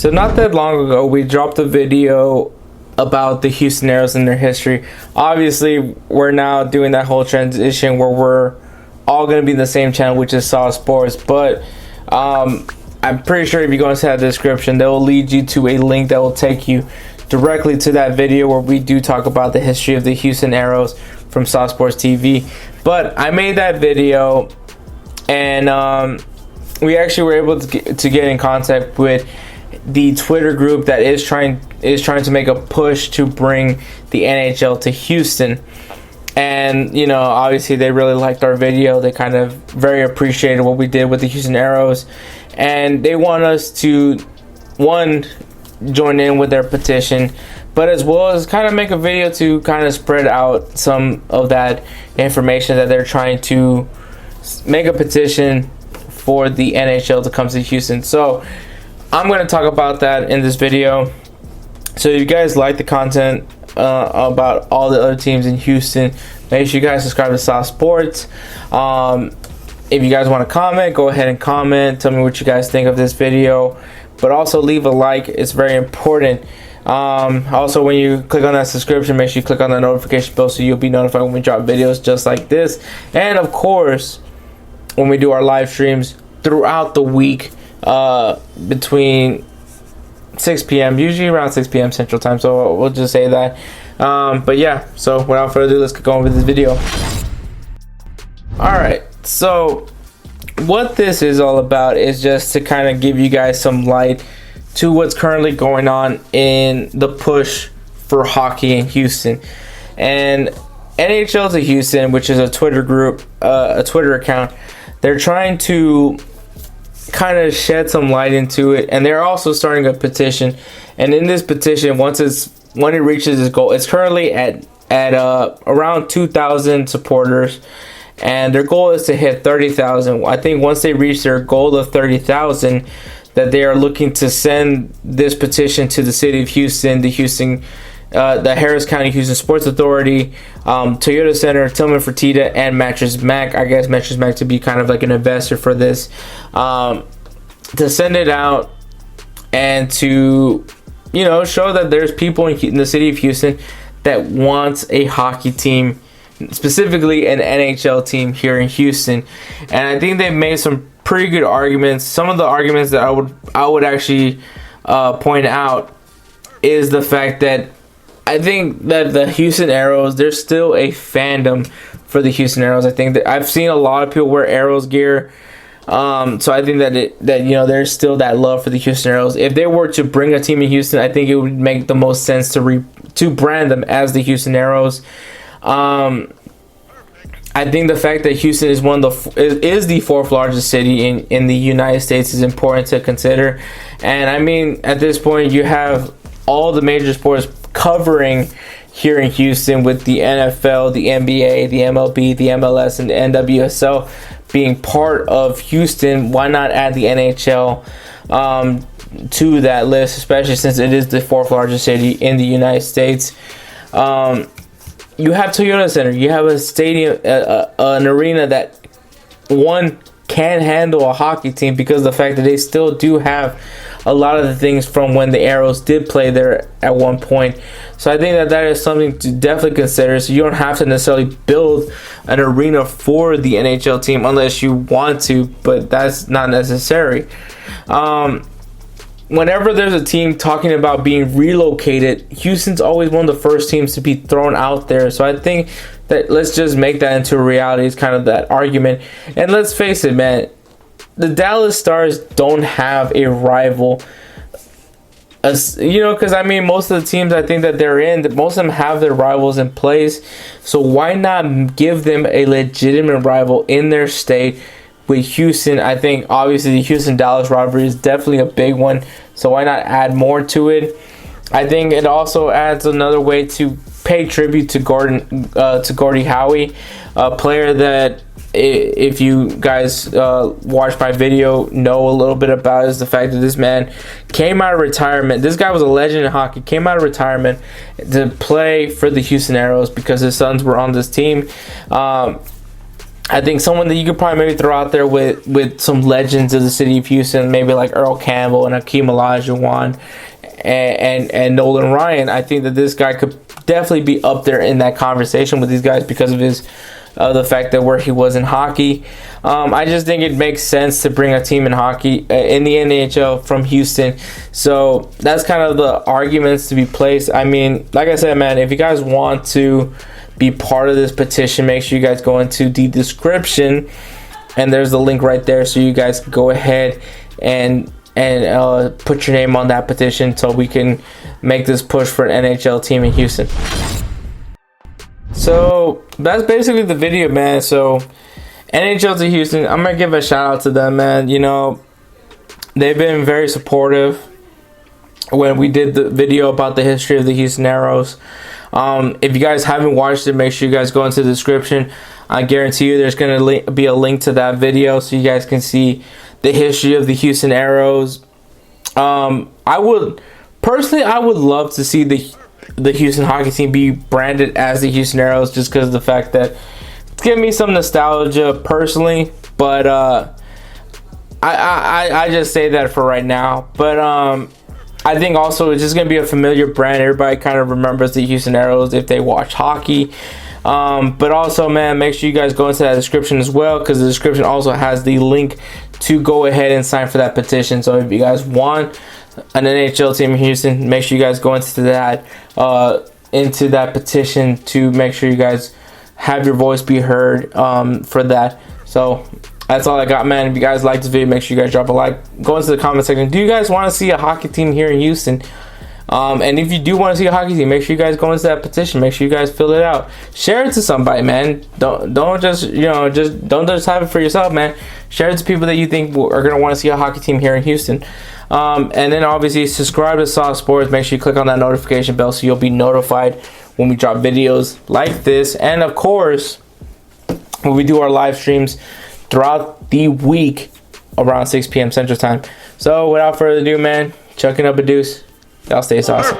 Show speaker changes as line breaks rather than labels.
So not that long ago, we dropped a video about the Houston Aeros and their history. Obviously, we're now doing that whole transition where we're all going to be in the same channel, which is Saw Sports. But I'm pretty sure if you go into that description, that will lead you to a link that will take you directly to that video where we do talk about the history of the Houston Aeros from Saw Sports TV. But I made that video, and we actually were able to get in contact with the Twitter group that is trying to make a push to bring the NHL to Houston. And you know, obviously they really liked our video. They kind of very appreciated what we did with the Houston Aeros, and they want us to join in with their petition, but as well as kind of make a video to kind of spread out some of that information that they're trying to make a petition for the NHL to come to Houston. So I'm going to talk about that in this video. So if you guys like the content about all the other teams in Houston, make sure you guys subscribe to Saw Sports. If you guys want to comment, go ahead and comment. Tell me what you guys think of this video. But also leave a like. It's very important. Also, when you click on that subscription, make sure you click on the notification bell so you'll be notified when we drop videos just like this. And of course, when we do our live streams throughout the week, between 6 p.m. usually around 6 p.m. Central Time, so we'll just say that. But yeah, so without further ado, let's get going with this video. Alright, so what this is all about is just to kind of give you guys some light to what's currently going on in the push for hockey in Houston. And NHL to Houston, which is a Twitter group, a Twitter account, they're trying to kind of shed some light into it, and they're also starting a petition. And in this petition, when it reaches its goal, it's currently at around 2,000 supporters, and their goal is to hit 30,000. I think once they reach their goal of 30,000, that they are looking to send this petition to the city of Houston, the Harris County Houston Sports Authority, Toyota Center, Tillman Fertitta, and Mattress Mac. I guess Mattress Mac to be kind of like an investor for this, to send it out and to, you know, show that there's people in the city of Houston that wants a hockey team, specifically an NHL team here in Houston. And I think they've made some pretty good arguments. Some of the arguments that I would actually point out is the fact that I think that the Houston Aeros, there's still a fandom for the Houston Aeros. I think that I've seen a lot of people wear Aeros gear. So I think that you know, there's still that love for the Houston Aeros. If they were to bring a team in Houston, I think it would make the most sense to brand them as the Houston Aeros. I think the fact that Houston is is the fourth largest city in the United States is important to consider. And I mean, at this point, you have all the major sports covering here in Houston, with the NFL, the NBA, the MLB, the MLS, and the NWSL being part of Houston. Why not add the NHL to that list, especially since it is the fourth largest city in the United States? You have Toyota Center. You have a stadium, an arena that can handle a hockey team, because of the fact that they still do have a lot of the things from when the Aeros did play there at one point. So I think that is something to definitely consider. So you don't have to necessarily build an arena for the NHL team unless you want to, but that's not necessary. Whenever there's a team talking about being relocated, Houston's always one of the first teams to be thrown out there. So I think that let's just make that into a reality, is kind of that argument. And let's face it, man, the Dallas Stars don't have a rival. You know, because I mean, most of the teams I think that they're in, most of them have their rivals in place. So why not give them a legitimate rival in their state? With Houston, I think obviously the Houston-Dallas rivalry is definitely a big one. So why not add more to it? I think it also adds another way to pay tribute to Gordie Howe, a player that, if you guys watch my video, know a little bit about, is the fact that this man came out of retirement. This guy was a legend in hockey, came out of retirement to play for the Houston Aeros because his sons were on this team. I think someone that you could probably maybe throw out there with some legends of the city of Houston, maybe like Earl Campbell and Hakeem Olajuwon and Nolan Ryan. I think that this guy could definitely be up there in that conversation with these guys because of his the fact that where he was in hockey. I just think it makes sense to bring a team in hockey in the NHL from Houston. So that's kind of the arguments to be placed. I mean, like I said, man, if you guys want to be part of this petition, make sure you guys go into the description and there's the link right there, so you guys can go ahead and put your name on that petition so we can make this push for an NHL team in Houston. So that's basically the video, man. So NHL to Houston, I'm gonna give a shout out to them, man. You know, they've been very supportive when we did the video about the history of the Houston Aeros. If you guys haven't watched it, make sure you guys go into the description. I guarantee you there's going to be a link to that video so you guys can see the history of the Houston Aeros. I would love to see the Houston hockey team be branded as the Houston Aeros, just because of the fact that it's giving me some nostalgia personally. But I just say that for right now. But I think also it's just going to be a familiar brand. Everybody kind of remembers the Houston Aeros if they watch hockey. But also, man, make sure you guys go into that description as well, because the description also has the link to go ahead and sign for that petition. So if you guys want an NHL team in Houston, make sure you guys go into that petition to make sure you guys have your voice be heard for that. So that's all I got, man. If you guys like this video, make sure you guys drop a like. Go into the comment section. Do you guys want to see a hockey team here in Houston? And if you do want to see a hockey team, make sure you guys go into that petition. Make sure you guys fill it out. Share it to somebody, man. Don't just don't just have it for yourself, man. Share it to people that you think are gonna want to see a hockey team here in Houston. And then obviously subscribe to Saw Sports. Make sure you click on that notification bell so you'll be notified when we drop videos like this. And of course, when we do our live streams throughout the week around 6 p.m. Central Time. So without further ado, man, chucking up a deuce. Y'all stay saucy.